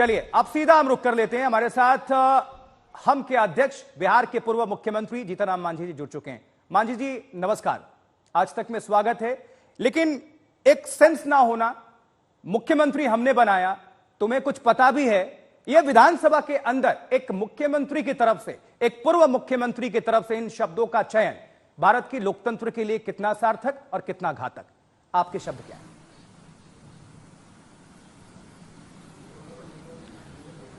चलिए अब सीधा हम रुक कर लेते हैं। हमारे साथ हम के अध्यक्ष बिहार के पूर्व मुख्यमंत्री जीतनराम मांझी जी जुड़ चुके हैं। मांझी जी नमस्कार, आज तक में स्वागत है। लेकिन एक सेंस ना होना, मुख्यमंत्री हमने बनाया, तुम्हें कुछ पता भी है, यह विधानसभा के अंदर एक मुख्यमंत्री की तरफ से, एक पूर्व मुख्यमंत्री की तरफ से इन शब्दों का चयन भारत की लोकतंत्र के लिए कितना सार्थक और कितना घातक, आपके शब्द क्या है?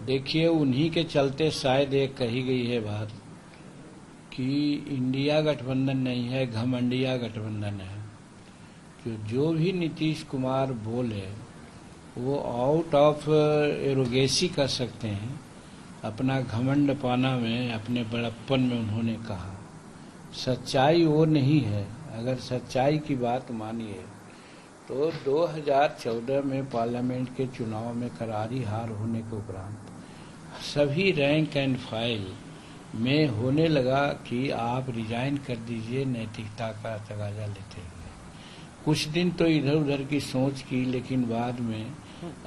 देखिए, उन्हीं के चलते शायद एक कही गई है बात कि इंडिया गठबंधन नहीं है, घमंडिया गठबंधन है। जो भी नीतीश कुमार बोले वो आउट ऑफ एरोगेसी कर सकते हैं, अपना घमंड पाना में, अपने बड़प्पन में उन्होंने कहा। सच्चाई वो नहीं है। अगर सच्चाई की बात मानिए तो 2014 में पार्लियामेंट के चुनाव में करारी हार होने के उपरांत सभी रैंक एंड फाइल में होने लगा कि आप रिजाइन कर दीजिए नैतिकता का तगाजा लेते हुए। कुछ दिन तो इधर उधर की सोच की, लेकिन बाद में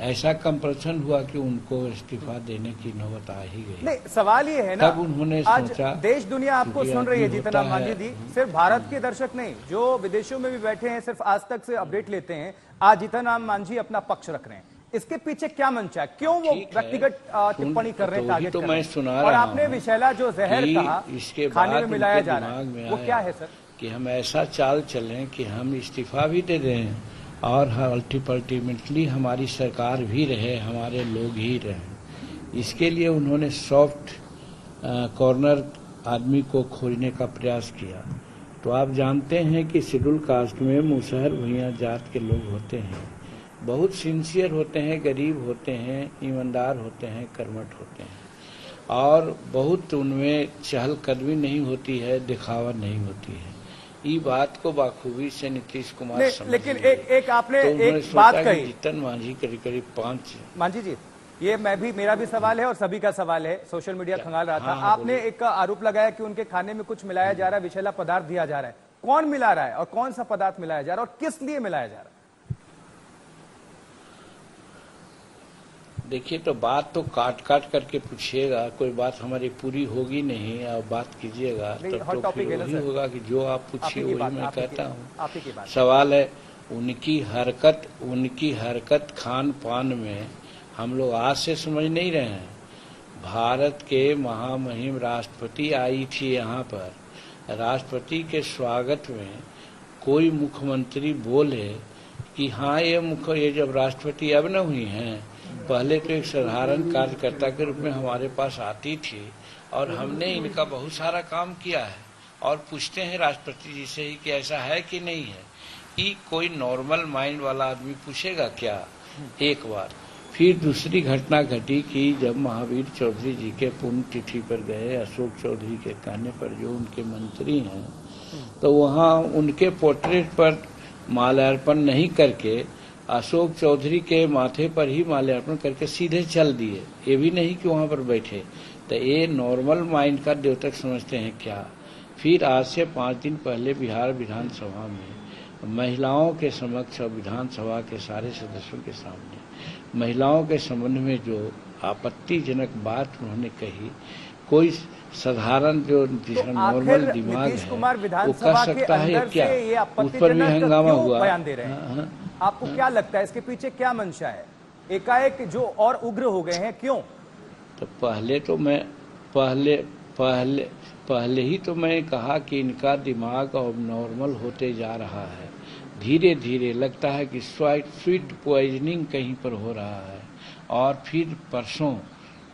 ऐसा कंपल्सन हुआ कि उनको इस्तीफा देने की नौबत आ ही गई। नहीं, सवाल ये है ना, तब उन्होंने आज सोचा, देश दुनिया आपको सुन रही है जीतनराम मांझी जी, सिर्फ भारत के दर्शक नहीं, जो विदेशों में भी बैठे हैं, सिर्फ आज तक से अपडेट लेते हैं, आज जीतनराम मांझी अपना पक्ष रख रहे हैं। इसके पीछे क्या मंशा है? क्यों वो व्यक्तिगत टिप्पणी कर रहे हैं, टारगेट कर रहे हैं? और आपने विषैला जो जहर कहा इसके खाने में मिलाया जा रहा है, वो क्या है सर? कि हम ऐसा चाल चलें कि हम इस्तीफा भी दे दें और अल्टीमेटली हमारी सरकार भी रहे, हमारे लोग ही रहे। इसके लिए उन्होंने सॉफ्ट कॉर्नर आदमी को खोजने का प्रयास किया। तो आप जानते हैं कि शेड्यूल कास्ट में मुसहर भुइयां जात के लोग होते हैं, बहुत सिंसियर होते हैं, गरीब होते हैं, ईमानदार होते हैं, कर्मठ होते हैं, और बहुत उनमें चहलकदमी नहीं होती है, दिखावा नहीं होती है। ये बात को बाखूबी से नीतीश कुमार समझ, लेकिन एक आपने तो एक बात कही, जीतन मांझी करीब 5। मांझी जी, ये मेरा भी सवाल है और सभी का सवाल है, सोशल मीडिया खंगाल रहा था। आपने एक आरोप लगाया कि उनके खाने में कुछ मिलाया जा रहा है, विषैला पदार्थ दिया जा रहा है। कौन मिला रहा है और कौन सा पदार्थ मिलाया जा रहा है और किस लिए मिलाया जा रहा है? देखिए, तो बात तो काट करके पूछिएगा, कोई बात हमारी पूरी होगी नहीं और बात कीजिएगा तो फिर वही होगा कि जो आप पूछिए वही मैं कहता हूँ। सवाल है उनकी हरकत खान पान में हम लोग आज से समझ नहीं रहे हैं। भारत के महामहिम राष्ट्रपति आई थी यहाँ पर, राष्ट्रपति के स्वागत में कोई मुख्यमंत्री बोले कि हाँ ये जब राष्ट्रपति अब न हुई हैं, पहले तो एक साधारण कार्यकर्ता के रूप में हमारे पास आती थी और हमने इनका बहुत सारा काम किया है, और पूछते हैं राष्ट्रपति जी से ही कि ऐसा है कि नहीं है। ये कोई नॉर्मल माइंड वाला आदमी पूछेगा क्या? एक बार फिर दूसरी घटना घटी कि जब महावीर चौधरी जी के पुण्यतिथि पर गए, अशोक चौधरी के कहने पर, जो उनके मंत्री हैं, तो वहाँ उनके पोर्ट्रेट पर माल्यार्पण नहीं करके अशोक चौधरी के माथे पर ही माल्यार्पण करके सीधे चल दिए। ये भी नहीं कि वहां पर बैठे। तो ये नॉर्मल माइंड का द्योतक समझते हैं क्या? फिर आज से 5 दिन पहले बिहार विधानसभा में महिलाओं के समक्ष और विधानसभा के सारे सदस्यों के सामने महिलाओं के संबंध में जो आपत्तिजनक बात उन्होंने कही, कोई साधारण जो नॉर्मल दिमाग है वो कर सकता है क्या? उस पर भी हंगामा हुआ। बयान दे रहे हैं, आपको क्या लगता है इसके पीछे क्या मंशा है? एकाएक जो और उग्र हो गए हैं, क्यों? तो पहले ही तो मैं कहा कि इनका दिमाग अब नॉर्मल होते जा रहा है। धीरे धीरे लगता है कि स्वीट पॉइजनिंग कहीं पर हो रहा है। और फिर परसों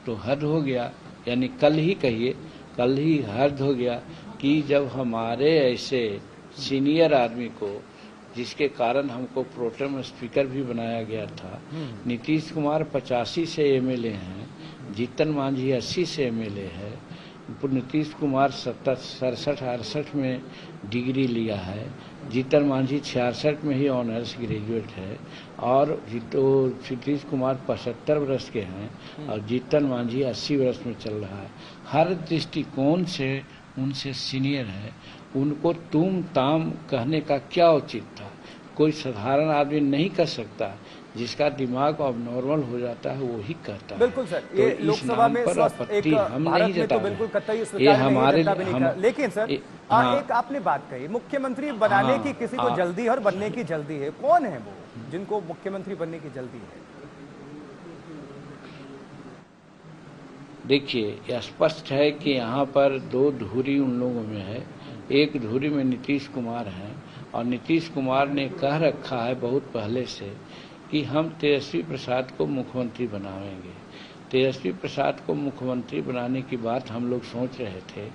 तो हद हो गया, यानी कल ही हद हो गया कि जब हमारे ऐसे सीनियर आदमी को, जिसके कारण हमको प्रोटेम स्पीकर भी बनाया गया था, नीतीश कुमार 85 से एमएलए हैं, जीतन मांझी 80 से एमएलए है, नीतीश कुमार 67-68 में डिग्री लिया है, जीतन मांझी 66 में ही ऑनर्स ग्रेजुएट है, और नीतीश कुमार 75 वर्ष के हैं और जीतन मांझी 80 वर्ष में चल रहा है। हर दृष्टिकोण से उनसे सीनियर है। उनको तुम ताम कहने का क्या उचित था? कोई साधारण आदमी नहीं कर सकता जिसका दिमाग अब नॉर्मल हो जाता है वही कहता है। बिल्कुल सर, तो ये लोकसभा में आपत्ति हम नहीं जता तो बिल्कुल कतई ये हमारे लेकिन सर एक आपने बात कही, मुख्यमंत्री बनाने की किसी को जल्दी है और बनने की जल्दी है। कौन है वो जिनको मुख्यमंत्री बनने की जल्दी है? देखिए, स्पष्ट है कि यहाँ पर दो धुरी उन लोगों में है। एक धुरी में नीतीश कुमार हैं और नीतीश कुमार ने कह रखा है बहुत पहले से कि हम तेजस्वी प्रसाद को मुख्यमंत्री बनाएंगे। तेजस्वी प्रसाद को मुख्यमंत्री बनाने की बात हम लोग सोच रहे थे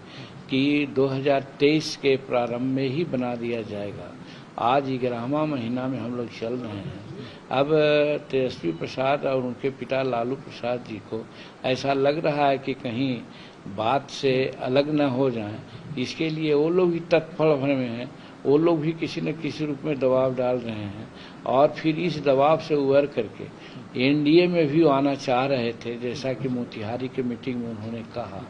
कि 2023 के प्रारंभ में ही बना दिया जाएगा। आज 11वां महीना में हम लोग चल रहे हैं। अब तेजस्वी प्रसाद और उनके पिता लालू प्रसाद जी को ऐसा लग रहा है कि कहीं बात से अलग न हो जाएं, इसके लिए वो लोग भी तत्पर में हैं। वो लोग भी किसी न किसी रूप में दबाव डाल रहे हैं और फिर इस दबाव से उबर करके एनडीए में भी आना चाह रहे थे, जैसा कि मोतिहारी के मीटिंग में उन्होंने कहा,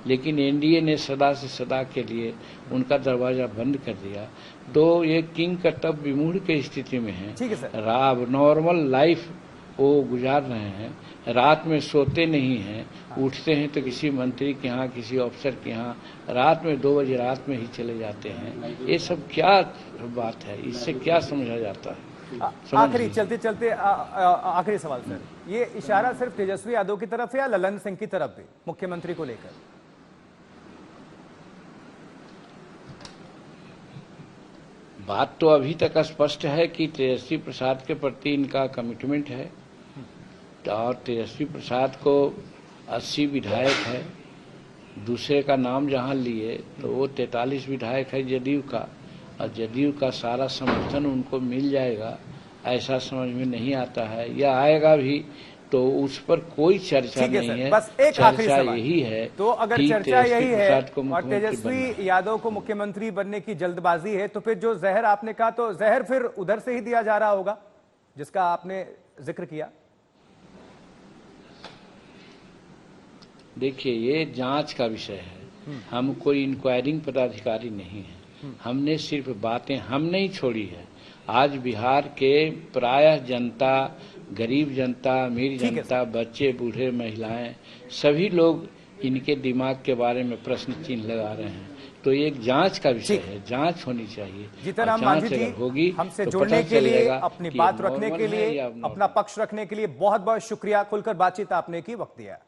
लेकिन एनडीए ने सदा से सदा के लिए उनका दरवाजा बंद कर दिया। तो ये किंग कर्तव्य विमूढ़ की स्थिति में है। नॉर्मल लाइफ वो गुजार रहे हैं, रात में सोते नहीं हैं, उठते हैं तो किसी मंत्री के यहाँ, किसी अफसर के यहाँ रात में 2 बजे रात में ही चले जाते हैं। ये सब क्या बात है? इससे क्या समझा जाता है? आखिरी चलते आखिरी सवाल सर, ये इशारा सिर्फ तेजस्वी यादव की तरफ है या ललन सिंह की तरफ भी मुख्यमंत्री को लेकर? बात तो अभी तक स्पष्ट है कि तेजस्वी प्रसाद के प्रति इनका कमिटमेंट है और तेजस्वी प्रसाद को 80 विधायक है। दूसरे का नाम जहां लिए तो वो 43 विधायक है जदयू का, और जदयू का सारा समर्थन उनको मिल जाएगा ऐसा समझ में नहीं आता है, या आएगा भी तो उस पर कोई चर्चा नहीं है। बस एक आखिरी सवाल यही है, तो अगर चर्चा यही है और तेजस्वी यादव को मुख्यमंत्री बनने की जल्दबाजी है, तो फिर जो जहर आपने कहा, तो जहर फिर उधर से ही दिया जा रहा होगा जिसका आपने जिक्र किया। देखिए, ये जांच का विषय है, हम कोई इंक्वायरिंग पदाधिकारी नहीं है। हमने सिर्फ बातें हमने ही छोड़ी है। आज बिहार के प्रायः जनता, गरीब जनता, अमीर जनता, बच्चे, बूढ़े, महिलाएं, सभी लोग इनके दिमाग के बारे में प्रश्न चिन्ह लगा रहे हैं। तो ये एक जांच का विषय है, जांच होनी चाहिए। जीतनराम मांझी जी, होगी हमसे जुड़ने के लिए, अपनी बात रखने के लिए, अपना पक्ष रखने के लिए बहुत बहुत शुक्रिया। खुलकर बातचीत आपने की, वक्त दिया।